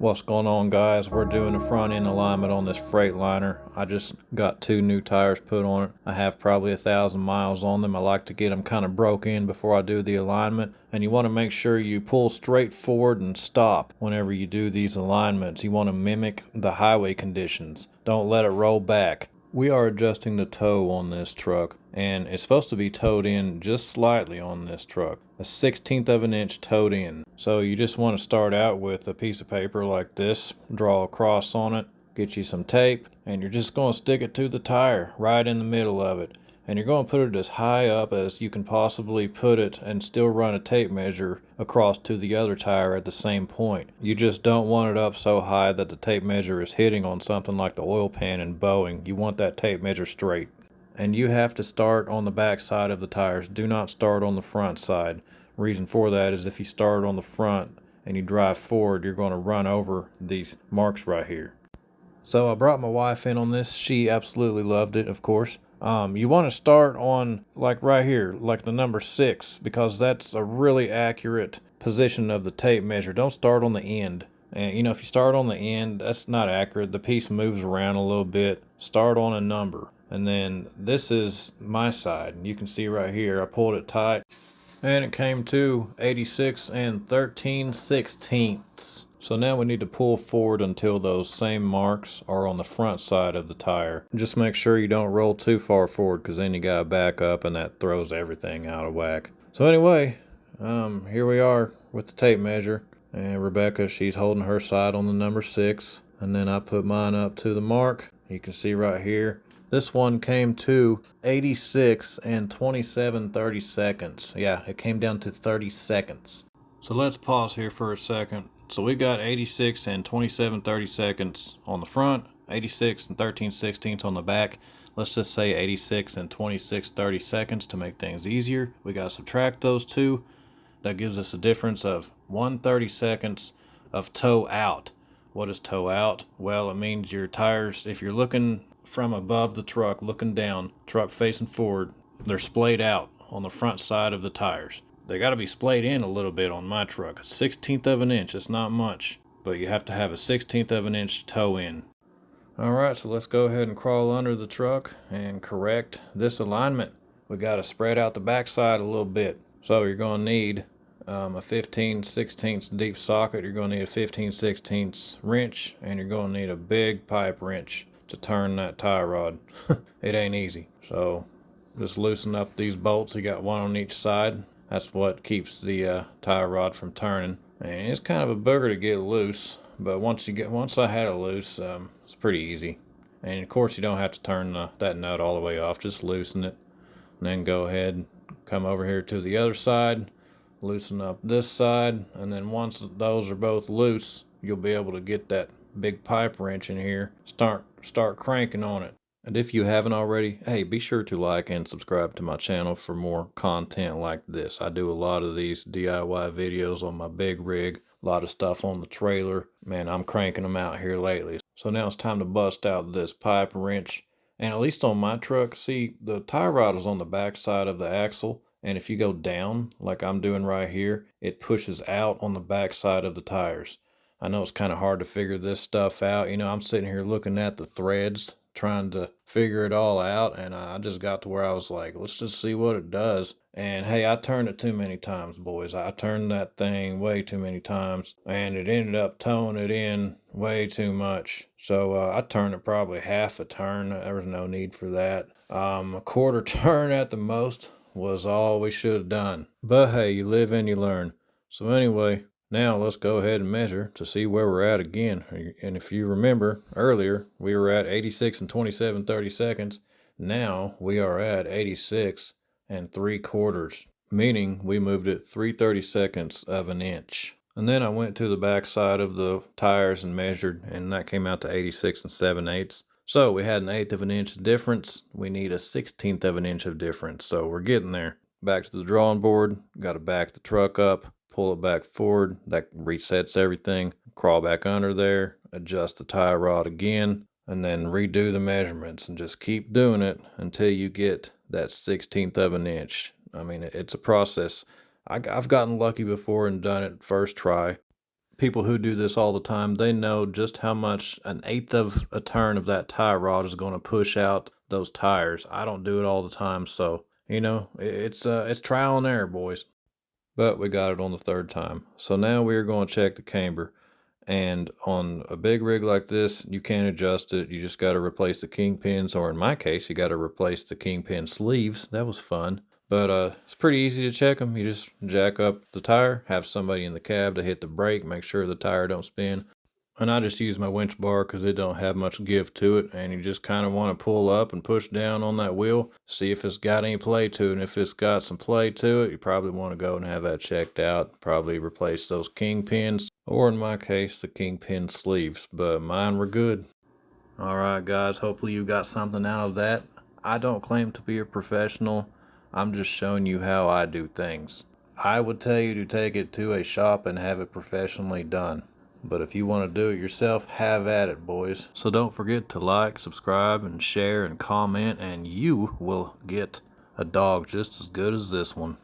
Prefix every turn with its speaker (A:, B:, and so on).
A: What's going on, guys? We're doing the front end alignment on this Freightliner. I just got 2 new tires put on it. I have probably 1,000 miles on them. I like to get them kind of broke in before I do the alignment. And you want to make sure you pull straight forward and stop whenever you do these alignments. You want to mimic the highway conditions. Don't let it roll back. We are adjusting the toe on this truck, and it's supposed to be towed in just slightly on this truck. A 1/16 of an inch towed in. So you just want to start out with a piece of paper like this, draw a cross on it, get you some tape, and you're just going to stick it to the tire right in the middle of it. And you're going to put it as high up as you can possibly put it and still run a tape measure across to the other tire at the same point. You just don't want it up so high that the tape measure is hitting on something like the oil pan and bowing. You want that tape measure straight. And you have to start on the back side of the tires. Do not start on the front side. Reason for that is if you start on the front and you drive forward, you're going to run over these marks right here. So I brought my wife in on this. She absolutely loved it, of course. You want to start on like right here, like the number 6, because that's a really accurate position of the tape measure. Don't start on the end. And if you start on the end, that's not accurate. The piece moves around a little bit. Start on a number. And then this is my side. You can see right here, I pulled it tight and it came to 86 13/16. So now we need to pull forward until those same marks are on the front side of the tire. Just make sure you don't roll too far forward, because then you gotta back up and that throws everything out of whack. So anyway, here we are with the tape measure, and Rebecca, she's holding her side on the number 6, and then I put mine up to the mark. You can see right here, this one came to 86 27/30. Yeah, it came down to 30 seconds. So let's pause here for a second. So we got 86 27/30 on the front, 86 13/16 on the back. Let's just say 86 26/30 to make things easier. We got to subtract those two. That gives us a difference of 1/32 of toe out. What is toe out? Well, it means your tires, if you're looking from above the truck, looking down, truck facing forward, they're splayed out on the front side of the tires. They got to be splayed in a little bit on my truck. A 1/16 of an inch, it's not much, but you have to have a 1/16 of an inch toe in. Alright, so let's go ahead and crawl under the truck and correct this alignment. We got to spread out the backside a little bit. So you're going to need a 15/16 deep socket, you're going to need a 15/16 wrench, and you're going to need a big pipe wrench to turn that tie rod. It ain't easy. So just loosen up these bolts. You got one on each side. That's what keeps the tie rod from turning. And it's kind of a booger to get loose, but once I had it loose, it's pretty easy. And of course you don't have to turn that nut all the way off, just loosen it. And then go ahead and come over here to the other side, loosen up this side, and then once those are both loose, you'll be able to get that big pipe wrench in here, start cranking on it. And if you haven't already, hey, be sure to like and subscribe to my channel for more content like this. I do a lot of these DIY videos on my big rig, a lot of stuff on the trailer. Man, I'm cranking them out here lately. So now it's time to bust out this pipe wrench. And at least on my truck, see, the tie rod is on the back side of the axle. And if you go down, like I'm doing right here, it pushes out on the back side of the tires. I know it's kind of hard to figure this stuff out. I'm sitting here looking at the threads, trying to figure it all out, and I just got to where I was like, let's just see what it does. And hey, I turned it too many times, boys. I turned that thing way too many times, and it ended up towing it in way too much. So I turned it probably half a turn. There was no need for that. A quarter turn at the most was all we should have done. But hey, you live and you learn. So anyway, now let's go ahead and measure to see where we're at again. And if you remember earlier, we were at 86 27/30. Now we are at 86 3/4, meaning we moved it 3/32 of an inch. And then I went to the back side of the tires and measured, and that came out to 86 7/8. So we had 1/8 of an inch difference. We need a 1/16 of an inch of difference. So we're getting there. Back to the drawing board. Got to back the truck up, pull it back forward. That resets everything. Crawl back under there, adjust the tie rod again, and then redo the measurements, and just keep doing it until you get that 1/16 of an inch. I mean, it's a process. I've gotten lucky before and done it first try, People who do this all the time, they know just how much an eighth of a turn of that tie rod is going to push out those tires. I don't do it all the time, so it's trial and error, boys. But we got it on the third time. So now we're going to check the camber. And on a big rig like this, you can't adjust it. You just got to replace the kingpins, or in my case, you got to replace the kingpin sleeves. That was fun. But it's pretty easy to check them. You just jack up the tire, have somebody in the cab to hit the brake, make sure the tire don't spin. And I just use my winch bar because it don't have much give to it. And you just kind of want to pull up and push down on that wheel, see if it's got any play to it. And if it's got some play to it, you probably want to go and have that checked out. Probably replace those kingpins, or in my case, the kingpin sleeves. But mine were good. All right, guys, hopefully you got something out of that. I don't claim to be a professional. I'm just showing you how I do things. I would tell you to take it to a shop and have it professionally done. But if you want to do it yourself, have at it, boys. So don't forget to like, subscribe, and share and comment, and you will get a dog just as good as this one.